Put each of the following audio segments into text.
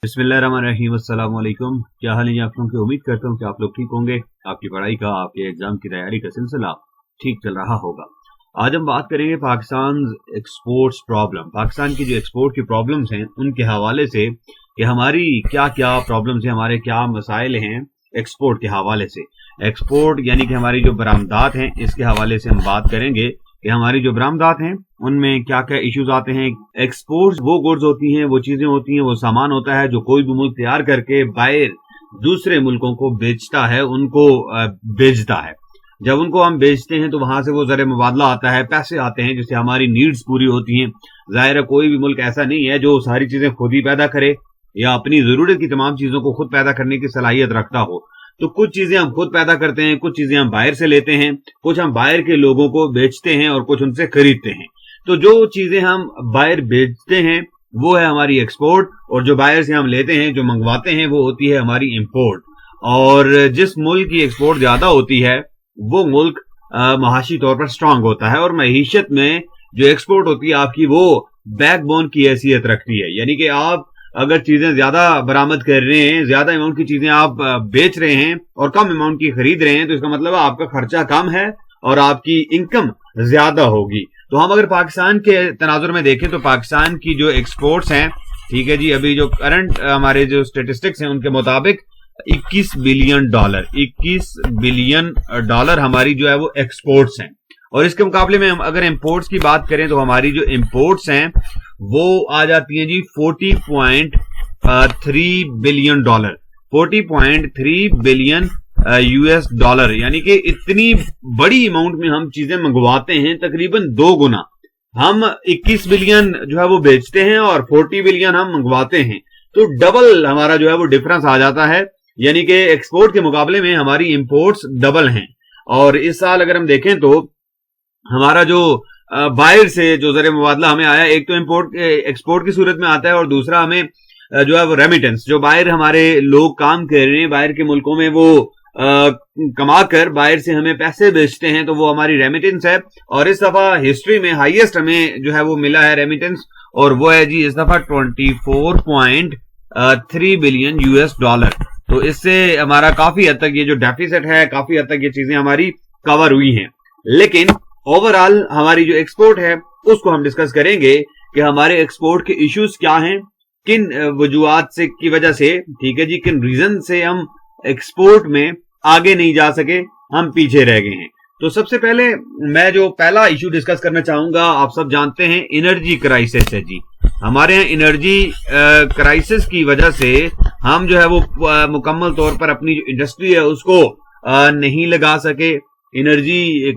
बिस्मिल्लाहिर्रहमानिर्रहीम। अस्सलाम वालेकुम। क्या हाल है आप लोगों की? उम्मीद करता हूँ कि आप लोग ठीक होंगे। आपकी पढ़ाई का, आपके एग्जाम की तैयारी का सिलसिला ठीक चल रहा होगा। आज हम बात करेंगे पाकिस्तान एक्सपोर्ट्स प्रॉब्लम, पाकिस्तान की जो एक्सपोर्ट की प्रॉब्लम्स हैं उनके हवाले से कि हमारी क्या क्या प्रॉब्लम्स हैं, हमारे क्या मसाइल हैं एक्सपोर्ट के हवाले से। एक्सपोर्ट यानी कि हमारी जो बरामदात हैं इसके हवाले से हम बात करेंगे कि हमारी जो बरामदात हैं उनमें क्या क्या इश्यूज आते हैं। एक्सपोर्ट्स वो गुड्स होती हैं, वो चीजें होती हैं, वो सामान होता है जो कोई भी मुल्क तैयार करके बाहर दूसरे मुल्कों को बेचता है, उनको बेचता है। जब उनको हम बेचते हैं तो वहां से वो ज़र मुबादला आता है, पैसे आते हैं जिससे हमारी नीड्स पूरी होती हैं। जाहिर है कोई भी मुल्क ऐसा नहीं है जो सारी चीजें खुद ही पैदा करे या अपनी जरूरत की तमाम चीजों को खुद पैदा करने की सलाहियत रखता हो। तो कुछ चीजें हम खुद पैदा करते हैं, कुछ चीजें हम बाहर से लेते हैं, कुछ हम बाहर के लोगों को बेचते हैं और कुछ उनसे खरीदते हैं। तो जो चीजें हम बाहर बेचते हैं वो है हमारी एक्सपोर्ट, और जो बाहर से हम लेते हैं, जो मंगवाते हैं, वो होती है हमारी इंपोर्ट। और जिस मुल्क की एक्सपोर्ट ज्यादा होती है वो मुल्क महाशी तौर पर स्ट्रांग होता है, और मईशत में जो एक्सपोर्ट होती है आपकी वो बैकबोन की हैसियत रखती है। यानी कि आप अगर चीजें ज्यादा बरामद कर रहे हैं, ज्यादा अमाउंट की चीजें आप बेच रहे हैं और कम अमाउंट की खरीद रहे हैं, तो इसका मतलब आपका खर्चा कम है और आपकी इनकम ज्यादा होगी। तो हम अगर पाकिस्तान के तनाजुर में देखें तो पाकिस्तान की जो एक्सपोर्ट्स हैं, ठीक है जी, अभी जो करंट हमारे जो स्टेटिस्टिक्स हैं उनके मुताबिक 21 बिलियन डॉलर हमारी जो है वो एक्सपोर्ट्स हैं। और इसके मुकाबले में हम अगर इंपोर्ट्स की बात करें तो हमारी जो इंपोर्ट्स हैं वो आ जाती हैं जी 40.3 billion dollar, 40.3 billion US dollar. यानी कि इतनी बड़ी अमाउंट में हम चीजें मंगवाते हैं, तकरीबन 2 गुना। हम 21 बिलियन जो है वो बेचते हैं और 40 बिलियन हम मंगवाते हैं, तो डबल हमारा जो है वो डिफरेंस आ जाता है। यानी कि एक्सपोर्ट के मुकाबले में हमारी इंपोर्ट्स डबल हैं। और इस साल अगर हम देखें तो हमारा जो बाहर से जो ज़र मुबादला हमें आया, एक तो इंपोर्ट एक्सपोर्ट की सूरत में आता है और दूसरा हमें जो है वो रेमिटेंस, जो बाहर हमारे लोग काम कर रहे हैं बाहर के मुल्कों में, वो कमा कर बाहर से हमें पैसे बेचते हैं, तो वो हमारी रेमिटेंस है। और इस दफा हिस्ट्री में हाईएस्ट हमें जो है वो मिला है रेमिटेंस, और वो है जी इस दफा 24.3 बिलियन यूएस डॉलर। तो इससे हमारा काफी हद तक ये जो डेफिसिट है, काफी हद तक ये चीजें हमारी कवर हुई हैं। लेकिन ओवरऑल हमारी जो एक्सपोर्ट है उसको हम डिस्कस करेंगे कि हमारे एक्सपोर्ट के इश्यूज क्या हैं, किन वजूहात से की वजह से, ठीक है जी, किन रीजन से हम एक्सपोर्ट में आगे नहीं जा सके, हम पीछे रह गए हैं। तो सबसे पहले मैं जो पहला इशू डिस्कस करना चाहूंगा, आप सब जानते हैं एनर्जी क्राइसिस है जी। हमारे यहाँ एनर्जी क्राइसिस की वजह से हम जो है वो मुकम्मल तौर पर अपनी जो इंडस्ट्री है उसको नहीं लगा सके। एनर्जी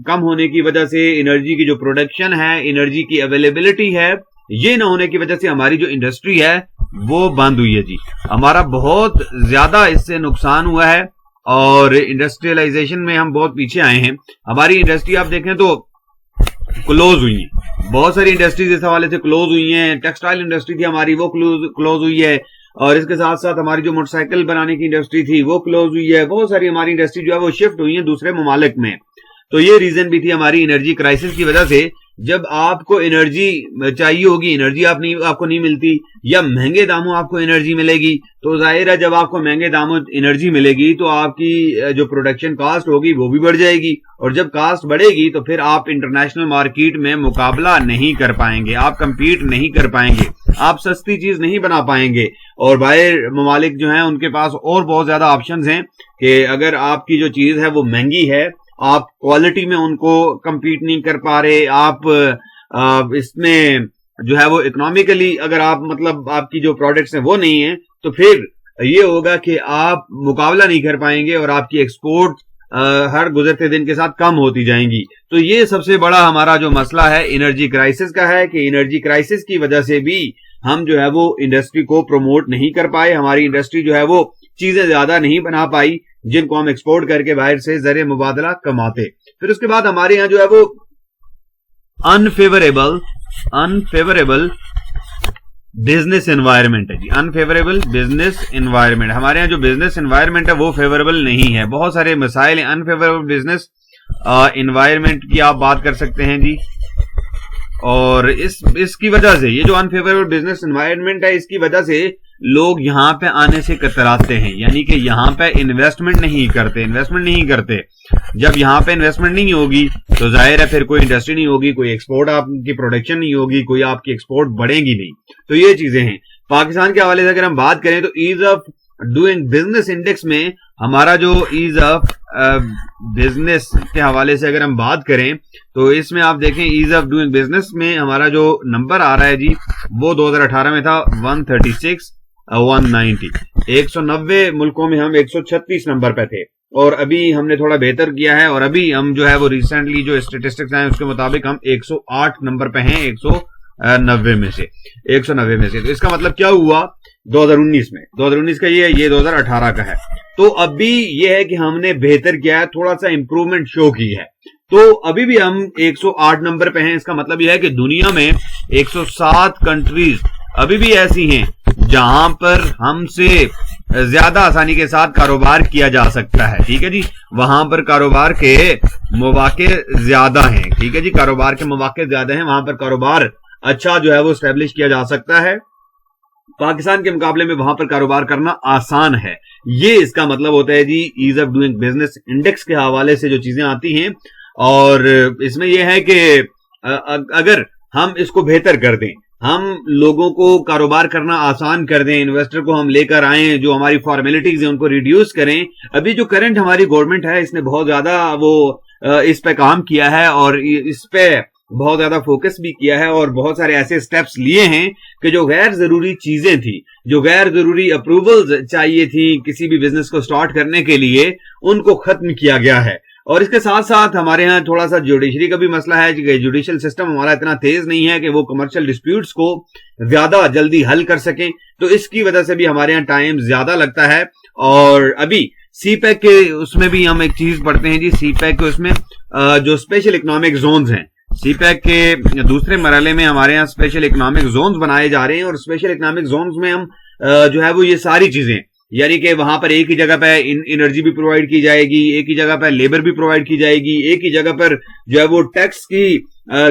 कम होने की वजह से एनर्जी की जो प्रोडक्शन है, एनर्जी की अवेलेबिलिटी है, ये ना होने की वजह से हमारी जो इंडस्ट्री है वो बंद हुई है जी। हमारा बहुत ज्यादा इससे नुकसान हुआ है और इंडस्ट्रियलाइजेशन में हम बहुत पीछे आए हैं। हमारी इंडस्ट्री आप देखें तो क्लोज हुई है, बहुत सारी इंडस्ट्रीज इस हवाले से क्लोज हुई हैं। टेक्सटाइल इंडस्ट्री थी हमारी, वो क्लोज हुई है, और इसके साथ साथ हमारी जो मोटरसाइकिल बनाने की इंडस्ट्री थी वो क्लोज हुई है। बहुत सारी हमारी इंडस्ट्री जो है वो शिफ्ट हुई है दूसरे ममालिक में। तो ये रीजन भी थी हमारी एनर्जी क्राइसिस की वजह से। जब आपको एनर्जी चाहिए होगी, एनर्जी आपको नहीं मिलती, या महंगे दामों आपको एनर्जी मिलेगी, तो जाहिर है जब आपको महंगे दामों एनर्जी मिलेगी तो आपकी जो प्रोडक्शन कास्ट होगी वो भी बढ़ जाएगी, और जब कास्ट बढ़ेगी तो फिर आप इंटरनेशनल मार्केट में मुकाबला नहीं कर पाएंगे, आप कंपीट नहीं कर पाएंगे, आप सस्ती चीज नहीं बना पाएंगे। और बाहर ममालिक जो हैं उनके पास और बहुत ज्यादा ऑप्शंस हैं कि अगर आपकी जो चीज है वो महंगी है, आप क्वालिटी में उनको कंपीट नहीं कर पा रहे, आप इसमें जो है वो इकोनॉमिकली अगर आप मतलब आपकी जो प्रोडक्ट्स हैं वो नहीं है, तो फिर ये होगा कि आप मुकाबला नहीं कर पाएंगे और आपकी एक्सपोर्ट हर गुजरते दिन के साथ कम होती जाएंगी। तो ये सबसे बड़ा हमारा जो मसला है एनर्जी क्राइसिस का है कि एनर्जी क्राइसिस की वजह से भी हम जो है वो इंडस्ट्री को प्रमोट नहीं कर पाए। हमारी इंडस्ट्री जो है वो चीजें ज्यादा नहीं बना पाई जिनको हम एक्सपोर्ट करके बाहर से ज़र मुबादला कमाते। फिर उसके बाद हमारे यहाँ जो है वो अनफेवरेबल बिजनेस एनवायरनमेंट है जी। अनफेवरेबल बिजनेस एनवायरनमेंट, हमारे यहाँ जो बिजनेस एनवायरनमेंट है वो फेवरेबल नहीं है। बहुत सारे मसाइल हैं अनफेवरेबल बिजनेस एनवायरनमेंट की, आप बात कर सकते हैं जी। और इसकी वजह से ये जो अनफेवरेबल बिजनेस एनवायरनमेंट है, इसकी वजह से लोग यहाँ पे आने से कतराते हैं, यानी कि यहाँ पे इन्वेस्टमेंट नहीं करते। जब यहाँ पे इन्वेस्टमेंट नहीं होगी तो जाहिर है फिर कोई इंडस्ट्री नहीं होगी, कोई एक्सपोर्ट आपकी प्रोडक्शन नहीं होगी, कोई आपकी एक्सपोर्ट बढ़ेगी नहीं। तो ये चीजें हैं। पाकिस्तान के हवाले से अगर हम बात करें तो ease of doing business index में हमारा जो ईज ऑफ बिजनेस के हवाले से अगर हम बात करें तो इसमें आप देखें ईज ऑफ डूइंग बिजनेस में हमारा जो नंबर आ रहा है जी वो 2018 में था 136 190। 190 मुल्कों में हम 136 नंबर पे थे और अभी हमने थोड़ा बेहतर किया है और अभी हम जो है वो रिसेंटली जो स्टेटिस्टिक्स आए उसके मुताबिक हम 108 नंबर पे हैं 190 में से। तो इसका मतलब क्या हुआ 2019 का ये 2018 का है। तो अभी ये है कि हमने बेहतर किया है, थोड़ा सा इंप्रूवमेंट शो की है। तो अभी भी हम 108 नंबर पे हैं। इसका मतलब यह है कि दुनिया में 107 कंट्रीज अभी भी ऐसी हैं जहां पर हमसे ज्यादा आसानी के साथ कारोबार किया जा सकता है। ठीक है जी, वहां पर कारोबार के मौके ज्यादा हैं। ठीक है जी, कारोबार के मौके ज्यादा हैं, वहां पर कारोबार अच्छा जो है वो स्टैब्लिश किया जा सकता है। पाकिस्तान के मुकाबले में वहां पर कारोबार करना आसान है। ये इसका मतलब होता है जी ease of doing business index के हवाले से जो चीजें आती हैं। और इसमें यह है कि अगर हम इसको बेहतर कर दें, हम लोगों को कारोबार करना आसान कर दें, इन्वेस्टर को हम लेकर आए, जो हमारी फॉर्मेलिटीज हैं उनको रिड्यूस करें। अभी जो करंट हमारी गवर्नमेंट है इसने बहुत ज्यादा वो इस पे काम किया है और इस पे बहुत ज्यादा फोकस भी किया है और बहुत सारे ऐसे स्टेप्स लिए हैं कि जो गैर जरूरी चीजें थी, जो गैर जरूरी अप्रूवल्स चाहिए थी किसी भी बिजनेस को स्टार्ट करने के लिए, उनको खत्म किया गया है। और इसके साथ साथ हमारे यहाँ थोड़ा सा जुडिशरी का भी मसला है कि जुडिशियल सिस्टम हमारा इतना तेज नहीं है कि वो कमर्शियल डिस्प्यूट्स को ज्यादा जल्दी हल कर सकें। तो इसकी वजह से भी हमारे यहाँ टाइम ज्यादा लगता है। और अभी सीपैक के उसमें भी हम एक चीज पढ़ते हैं जी, सीपैक के उसमें जो स्पेशल इकोनॉमिक जोन्स हैं, सीपैक के दूसरे मरहले में हमारे यहाँ स्पेशल इकोनॉमिक जोन्स बनाए जा रहे हैं। और स्पेशल इकोनॉमिक जोन्स में हम जो है वो ये सारी चीजें, यानी कि वहां पर एक ही जगह पे एनर्जी भी प्रोवाइड की जाएगी, एक ही जगह पर लेबर भी प्रोवाइड की जाएगी, एक ही जगह पर जो है वो टैक्स की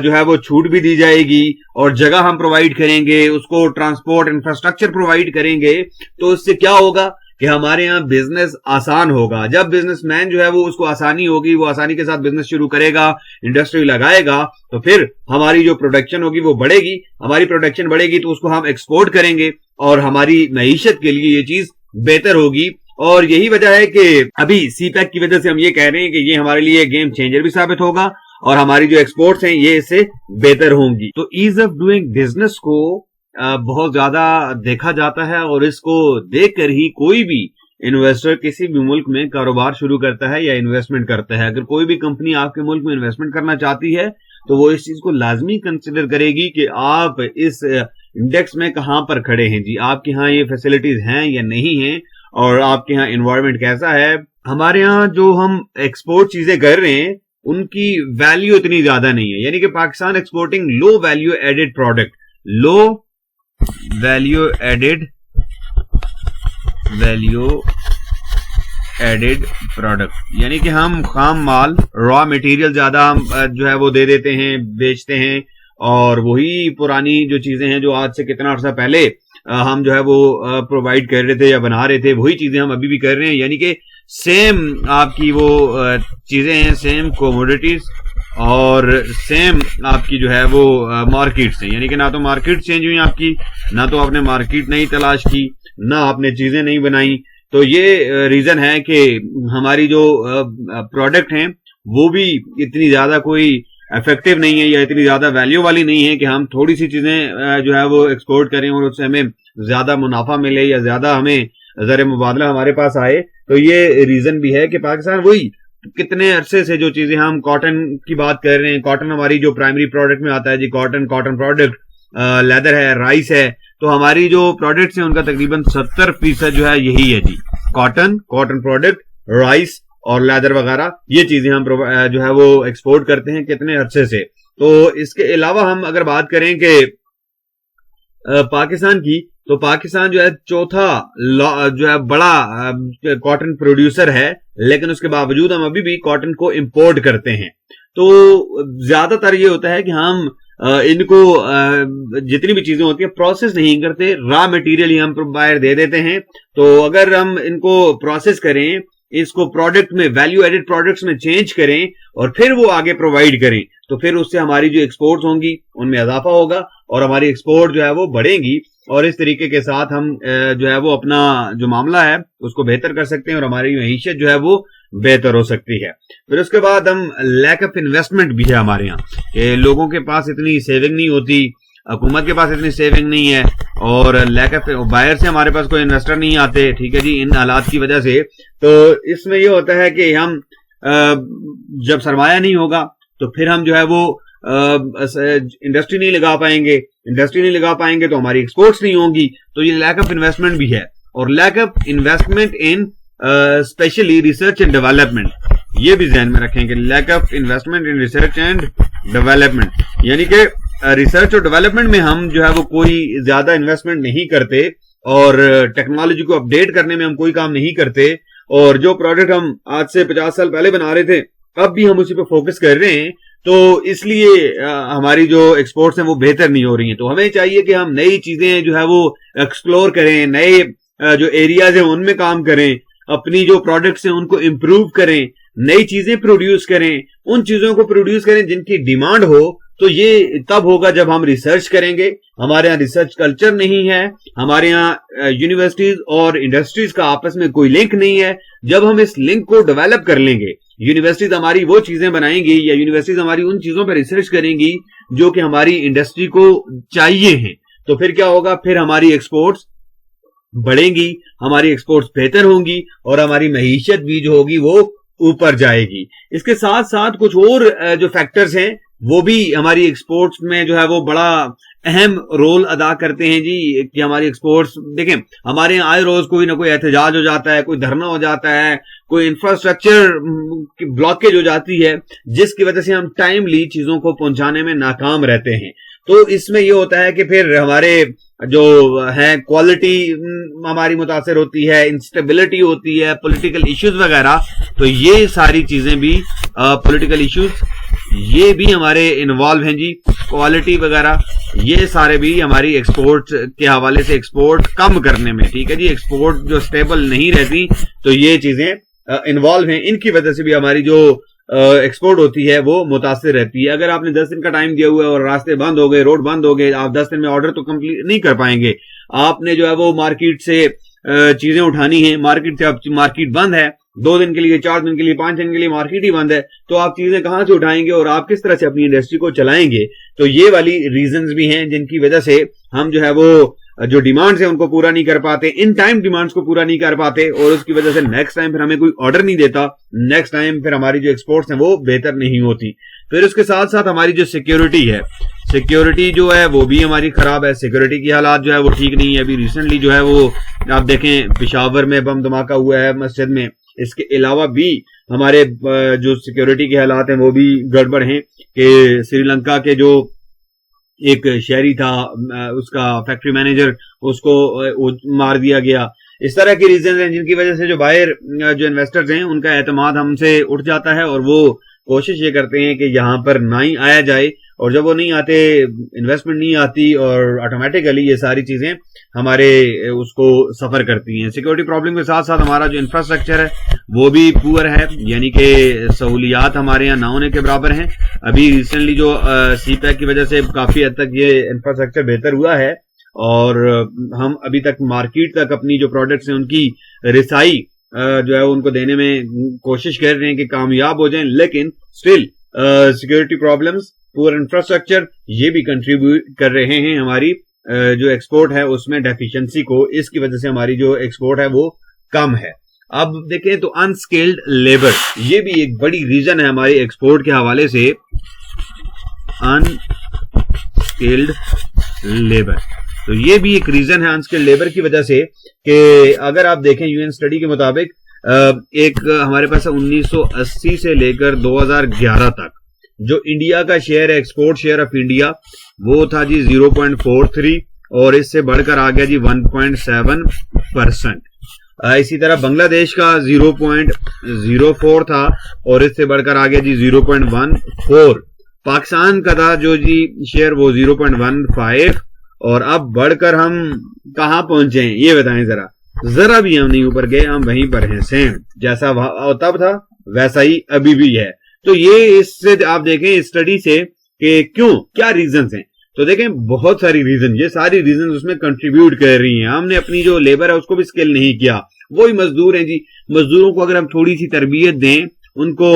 जो है वो छूट भी दी जाएगी और जगह हम प्रोवाइड करेंगे, उसको ट्रांसपोर्ट इंफ्रास्ट्रक्चर प्रोवाइड करेंगे। तो इससे क्या होगा कि हमारे यहाँ बिजनेस आसान होगा। जब बिजनेसमैन जो है वो उसको आसानी होगी, वो आसानी के साथ बिजनेस शुरू करेगा, इंडस्ट्री लगाएगा, तो फिर हमारी जो प्रोडक्शन होगी वो बढ़ेगी। हमारी प्रोडक्शन बढ़ेगी तो उसको हम एक्सपोर्ट करेंगे और हमारी मईशत के लिए ये चीज बेहतर होगी। और यही वजह है कि अभी सीपैक की वजह से हम ये कह रहे हैं कि ये हमारे लिए गेम चेंजर भी साबित होगा और हमारी जो एक्सपोर्ट्स हैं ये इससे बेहतर होंगी। तो ईज ऑफ डूइंग बिजनेस को बहुत ज्यादा देखा जाता है और इसको देखकर ही कोई भी इन्वेस्टर किसी भी मुल्क में कारोबार शुरू करता है या इन्वेस्टमेंट करता है। अगर कोई भी कंपनी आपके मुल्क में इन्वेस्टमेंट करना चाहती है तो वो इस चीज को लाजमी कंसिडर करेगी कि आप इस इंडेक्स में कहां पर खड़े हैं जी, आपके यहाँ ये फैसिलिटीज हैं या नहीं हैं और आपके यहाँ एनवायरनमेंट कैसा है। हमारे यहाँ जो हम एक्सपोर्ट चीजें कर रहे हैं उनकी वैल्यू इतनी ज्यादा नहीं है, यानी कि Pakistan exporting low value added product, low value added product, यानी कि हम खाम माल रॉ मटेरियल ज्यादा हम जो है वो दे देते हैं, बेचते हैं और वही पुरानी जो चीजें हैं जो आज से कितना अर्सा पहले हम जो है वो प्रोवाइड कर रहे थे या बना रहे थे, वही चीजें हम अभी भी कर रहे हैं। यानी कि सेम आपकी वो चीजें हैं, सेम कोमोडिटीज और सेम आपकी जो है वो मार्केट से, यानी कि ना तो मार्केट चेंज हुई आपकी, ना तो आपने मार्केट नहीं तलाश की, ना आपने चीजें नहीं बनाई। तो ये रीजन है कि हमारी जो प्रोडक्ट हैं वो भी इतनी ज्यादा कोई इफेक्टिव नहीं है या इतनी ज्यादा वैल्यू वाली नहीं है कि हम थोड़ी सी चीजें जो है वो एक्सपोर्ट करें और उससे हमें ज्यादा मुनाफा मिले या ज्यादा हमें ज़र मुबादला हमारे पास आए। तो ये रीजन भी है कि पाकिस्तान वही कितने अरसे से जो चीजें हम कॉटन की बात कर रहे हैं, कॉटन हमारी जो प्राइमरी प्रोडक्ट में आता है जी, कॉटन प्रोडक्ट, लेदर है, राइस है, तो हमारी जो प्रोडक्ट्स हैं उनका तकरीबन 70% जो है यही है जी, कॉटन प्रोडक्ट, राइस और लेदर वगैरह, ये चीजें हम जो है वो एक्सपोर्ट करते हैं कितने अरसे से। तो इसके अलावा हम अगर बात करें कि पाकिस्तान की, तो पाकिस्तान जो है चौथा जो है बड़ा कॉटन प्रोड्यूसर है, लेकिन उसके बावजूद हम अभी भी कॉटन को इंपोर्ट करते हैं। तो ज्यादातर ये होता है कि हम इनको जितनी भी चीजें होती है प्रोसेस नहीं करते, रॉ मटेरियल ही हम बाहर दे देते हैं। तो अगर हम इनको प्रोसेस करें, इसको प्रोडक्ट में, वैल्यू एडेड प्रोडक्ट्स में चेंज करें और फिर वो आगे प्रोवाइड करें, तो फिर उससे हमारी जो एक्सपोर्ट्स होंगी उनमें इजाफा होगा और हमारी एक्सपोर्ट जो है वो बढ़ेंगी। और इस तरीके के साथ हम जो है वो अपना जो मामला है उसको बेहतर कर सकते हैं और हमारी मईशत जो है वो बेहतर हो सकती है। फिर उसके बाद हम लैक ऑफ इन्वेस्टमेंट भी है हमारे यहाँ, कि लोगों के पास इतनी सेविंग नहीं होती, हुकूमत के पास इतनी सेविंग नहीं है और लैक ऑफ बायर से हमारे पास कोई इन्वेस्टर नहीं आते, ठीक है जी, इन हालात की वजह से। तो इसमें यह होता है कि हम जब सरमाया नहीं होगा तो फिर हम जो है वो इंडस्ट्री नहीं लगा पाएंगे, इंडस्ट्री नहीं लगा पाएंगे तो हमारी एक्सपोर्ट्स नहीं होंगी। तो ये लैक ऑफ इन्वेस्टमेंट भी है। और lack of investment in specially research and development, ये भी ध्यान में रखें कि lack of investment in research and development, यानी कि रिसर्च और डेवलपमेंट में हम जो है वो कोई ज्यादा इन्वेस्टमेंट नहीं करते और टेक्नोलॉजी को अपडेट करने में हम कोई काम नहीं करते। और जो प्रोडक्ट हम आज से 50 साल पहले बना रहे थे अब भी हम उसी पे फोकस कर रहे हैं, तो इसलिए हमारी जो एक्सपोर्ट्स हैं वो बेहतर नहीं हो रही हैं। तो हमें चाहिए कि हम नई चीजें जो है वो एक्सप्लोर करें, नए जो एरियाज हैं उनमें काम करें, अपनी जो प्रोडक्ट्स हैं उनको इम्प्रूव करें, नई चीजें प्रोड्यूस करें, उन चीजों को प्रोड्यूस करें जिनकी डिमांड हो। तो ये तब होगा जब हम रिसर्च करेंगे। हमारे यहाँ रिसर्च कल्चर नहीं है, हमारे यहाँ यूनिवर्सिटीज और इंडस्ट्रीज का आपस में कोई लिंक नहीं है। जब हम इस लिंक को डेवलप कर लेंगे, यूनिवर्सिटीज हमारी वो चीजें बनाएंगी या यूनिवर्सिटीज हमारी उन चीजों पर रिसर्च करेंगी जो कि हमारी इंडस्ट्री को चाहिए हैं, तो फिर क्या होगा, फिर हमारी एक्सपोर्ट्स बढ़ेंगी, हमारी एक्सपोर्ट्स बेहतर होंगी और हमारी मईशत भी जो होगी वो ऊपर जाएगी। इसके साथ साथ कुछ और जो फैक्टर्स हैं वो भी हमारी एक्सपोर्ट्स में जो है वो बड़ा अहम रोल अदा करते हैं जी, कि हमारी एक्सपोर्ट्स देखें, हमारे यहाँ आए रोज कोई ना कोई एहतजाज हो जाता है, कोई धरना हो जाता है, कोई इंफ्रास्ट्रक्चर की ब्लॉकेज हो जाती है, जिसकी वजह से हम टाइमली चीजों को पहुंचाने में नाकाम रहते हैं। तो इसमें यह होता है कि फिर हमारे जो है क्वालिटी हमारी मुतासर होती है, इंस्टेबिलिटी होती है, पॉलिटिकल इश्यूज वगैरह। तो ये सारी चीजें भी पॉलिटिकल इश्यूज ये भी हमारे इन्वॉल्व हैं जी, क्वालिटी वगैरह ये सारे भी हमारी एक्सपोर्ट के हवाले से एक्सपोर्ट कम करने में, ठीक है जी, एक्सपोर्ट जो स्टेबल नहीं रहती तो ये चीजें इन्वॉल्व हैं। इनकी वजह से भी हमारी जो एक्सपोर्ट होती है वो मुतासिर रहती है। अगर आपने 10 दिन का टाइम दिया हुआ है और रास्ते बंद हो गए, रोड बंद हो गए, आप 10 दिन में ऑर्डर तो कंप्लीट नहीं कर पाएंगे। आपने जो है वो मार्केट से चीजें उठानी है, मार्केट से अब मार्केट बंद है, 2 दिन के लिए, 4 दिन के लिए, 5 दिन के लिए मार्केट ही बंद है, तो आप चीजें कहां से उठाएंगे और आप किस तरह से अपनी इंडस्ट्री को चलाएंगे। तो ये वाली रीजंस भी हैं जिनकी वजह से हम जो है वो जो डिमांड्स है उनको पूरा नहीं कर पाते, इन टाइम डिमांड्स को पूरा नहीं कर पाते और उसकी वजह से नेक्स्ट टाइम फिर हमें कोई ऑर्डर नहीं देता, नेक्स्ट टाइम फिर हमारी जो एक्सपोर्ट्स हैं वो बेहतर नहीं होती। फिर उसके साथ साथ हमारी जो सिक्योरिटी है, सिक्योरिटी जो है वो भी हमारी खराब है, सिक्योरिटी की हालात जो है वो ठीक नहीं है। अभी रिसेंटली जो है वो आप देखें पेशावर में बम धमाका हुआ है मस्जिद में, इसके अलावा भी हमारे जो सिक्योरिटी के हालात हैं वो भी गड़बड़ हैं कि श्रीलंका के जो एक शहरी था उसका फैक्ट्री मैनेजर, उसको मार दिया गया। इस तरह की रीजन हैं जिनकी वजह से जो बाहर जो इन्वेस्टर्स हैं उनका एतमाद हमसे उठ जाता है और वो कोशिश ये करते हैं कि यहाँ पर ना ही आया जाए, और जब वो नहीं आते, इन्वेस्टमेंट नहीं आती और ऑटोमेटिकली ये सारी चीजें हमारे उसको सफर करती हैं। सिक्योरिटी प्रॉब्लम के साथ साथ हमारा जो इंफ्रास्ट्रक्चर है वो भी पुअर है, यानी कि सहूलियात हमारे यहाँ ना होने के बराबर हैं। अभी रिसेंटली जो सीपैक की वजह से काफी हद तक ये इंफ्रास्ट्रक्चर बेहतर हुआ है और हम अभी तक मार्केट तक अपनी जो प्रोडक्ट्स हैं उनकी रिसाई जो है उनको देने में कोशिश कर रहे हैं कि कामयाब हो जाएं, लेकिन still security problems, poor infrastructure ये भी कंट्रीब्यूट कर रहे हैं हमारी जो एक्सपोर्ट है उसमें डेफिशिएंसी को। इसकी वजह से हमारी जो एक्सपोर्ट है वो कम है। अब देखें तो अनस्किल्ड लेबर, ये भी एक बड़ी रीजन है हमारी एक्सपोर्ट के हवाले से, अनस्किल्ड लेबर। तो ये भी एक रीजन है अनस्किल्ड लेबर की वजह से कि अगर आप देखें यूएन स्टडी के मुताबिक एक हमारे पास 1980 से लेकर 2011 तक जो इंडिया का शेयर है, एक्सपोर्ट शेयर ऑफ इंडिया, वो था जी 0.43 और इससे बढ़कर आ गया जी 1.7%। इसी तरह बांग्लादेश का 0.04 था और इससे बढ़कर आ गया जी 0.14। पाकिस्तान का था जो जी शेयर वो 0.15 और अब बढ़कर हम कहां पहुंचे हैं ये बताएं जरा भी हम नहीं ऊपर गए, हम वहीं पर हैं सेम, जैसा तब था वैसा ही अभी भी है। तो ये इससे आप देखें स्टडी से कि क्यों, क्या रीजंस हैं, तो देखें बहुत सारी रीजन, ये सारी रीजन उसमें कंट्रीब्यूट कर रही हैं। हमने अपनी जो लेबर है उसको भी स्किल नहीं किया, वही मजदूर हैं जी, मजदूरों को अगर हम थोड़ी सी तरबियत दें, उनको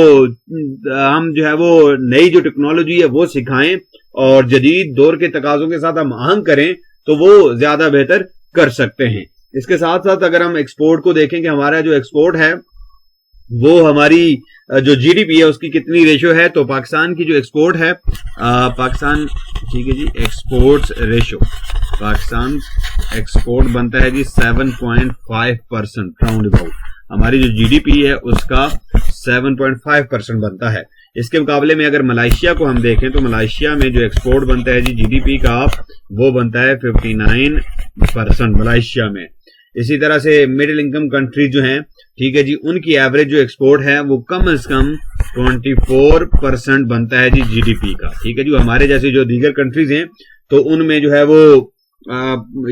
हम जो है वो नई जो टेक्नोलॉजी है वो सिखाएं और जदीद दौर के तकाजों के साथ हम आहंग करें तो वो ज्यादा बेहतर कर सकते हैं। इसके साथ साथ अगर हम एक्सपोर्ट को देखें कि हमारा जो एक्सपोर्ट है वो हमारी जो जीडीपी है उसकी कितनी रेशियो है, तो पाकिस्तान की जो एक्सपोर्ट है पाकिस्तान, ठीक है जी, एक्सपोर्ट्स रेशियो, पाकिस्तान एक्सपोर्ट बनता है जी 7.5% राउंड अबाउट, हमारी जो जीडीपी है उसका 7.5% बनता है। इसके मुकाबले में अगर मलेशिया को हम देखें तो मलेशिया में जो एक्सपोर्ट बनता है जी जीडीपी का वो बनता है 59% मलेशिया में। इसी तरह से मिडिल इनकम कंट्रीज जो हैं, ठीक है जी, उनकी एवरेज जो एक्सपोर्ट है वो कम से कम 24% बनता है जी जीडीपी का, ठीक है जी। हमारे जैसे जो दीगर कंट्रीज हैं तो उनमें जो है वो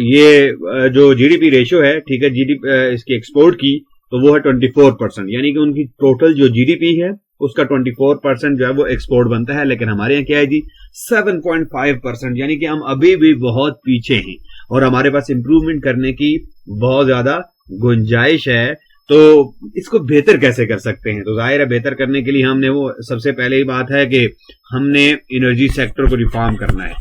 ये जो जीडीपी रेशियो है, ठीक है, जीडीपी इसकी एक्सपोर्ट की तो वो है 24%, यानी कि उनकी टोटल जो जीडीपी है उसका 24% जो है वो एक्सपोर्ट बनता है। लेकिन हमारे यहाँ क्या है जी 7.5%, यानी कि हम अभी भी बहुत पीछे हैं और हमारे पास इंप्रूवमेंट करने की बहुत ज्यादा गुंजाइश है। तो इसको बेहतर कैसे कर सकते हैं, तो जाहिर है बेहतर करने के लिए हमने वो सबसे पहले ही बात है कि हमने एनर्जी सेक्टर को रिफॉर्म करना है,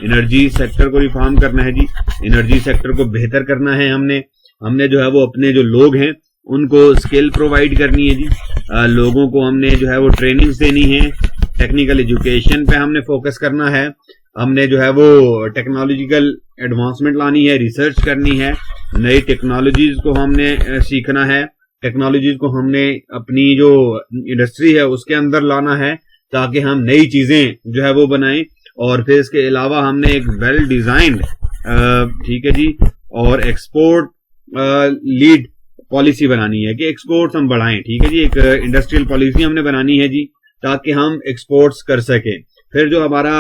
एनर्जी सेक्टर को रिफॉर्म करना है जी, एनर्जी सेक्टर को बेहतर करना है। हमने जो है वो अपने जो लोग हैं उनको स्किल प्रोवाइड करनी है जी, लोगों को हमने जो है वो ट्रेनिंग्स देनी है, टेक्निकल एजुकेशन पे हमने फोकस करना है, हमने जो है वो टेक्नोलॉजिकल एडवांसमेंट लानी है, रिसर्च करनी है, नई टेक्नोलॉजीज को हमने सीखना है, टेक्नोलॉजीज को हमने अपनी जो इंडस्ट्री है उसके अंदर लाना है ताकि हम नई चीजें जो है वो बनाएं। और फिर इसके अलावा हमने एक वेल डिजाइंड, ठीक है जी, और एक्सपोर्ट लीड पॉलिसी बनानी है कि एक्सपोर्ट्स हम बढ़ाएं, ठीक है जी, एक इंडस्ट्रियल पॉलिसी हमने बनानी है जी ताकि हम एक्सपोर्ट्स कर सकें। फिर जो हमारा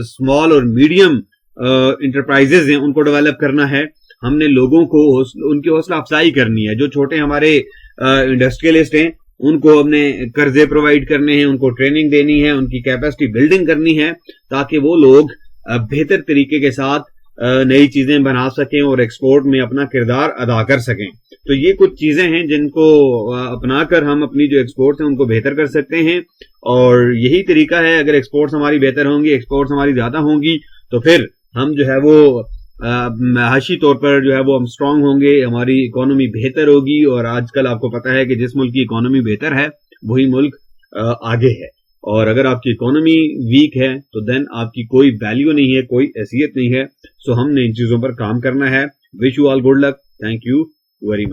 स्मॉल और मीडियम इंटरप्राइजेज हैं उनको डेवलप करना है, हमने लोगों को उनकी हौसला अफजाई करनी है, जो छोटे हमारे इंडस्ट्रियलिस्ट हैं उनको हमने कर्जे प्रोवाइड करने हैं, उनको ट्रेनिंग देनी है, उनकी कैपेसिटी बिल्डिंग करनी है ताकि वो लोग बेहतर तरीके के साथ नई चीजें बना सकें और एक्सपोर्ट में अपना किरदार अदा कर सकें। तो ये कुछ चीजें हैं जिनको अपनाकर हम अपनी जो एक्सपोर्ट्स हैं उनको बेहतर कर सकते हैं और यही तरीका है। अगर एक्सपोर्ट्स हमारी बेहतर होंगी, एक्सपोर्ट्स हमारी ज्यादा होंगी तो फिर हम जो है वो माशी तौर पर जो है वो हम स्ट्रांग होंगे, हमारी इकोनॉमी बेहतर होगी। और आजकल आपको पता है कि जिस मुल्क की इकोनॉमी बेहतर है वही मुल्क आगे है, और अगर आपकी इकोनॉमी वीक है तो देन आपकी कोई वैल्यू नहीं है, कोई हैसियत नहीं है। सो हमने इन चीजों पर काम करना है। Wish you all good luck, thank you very much.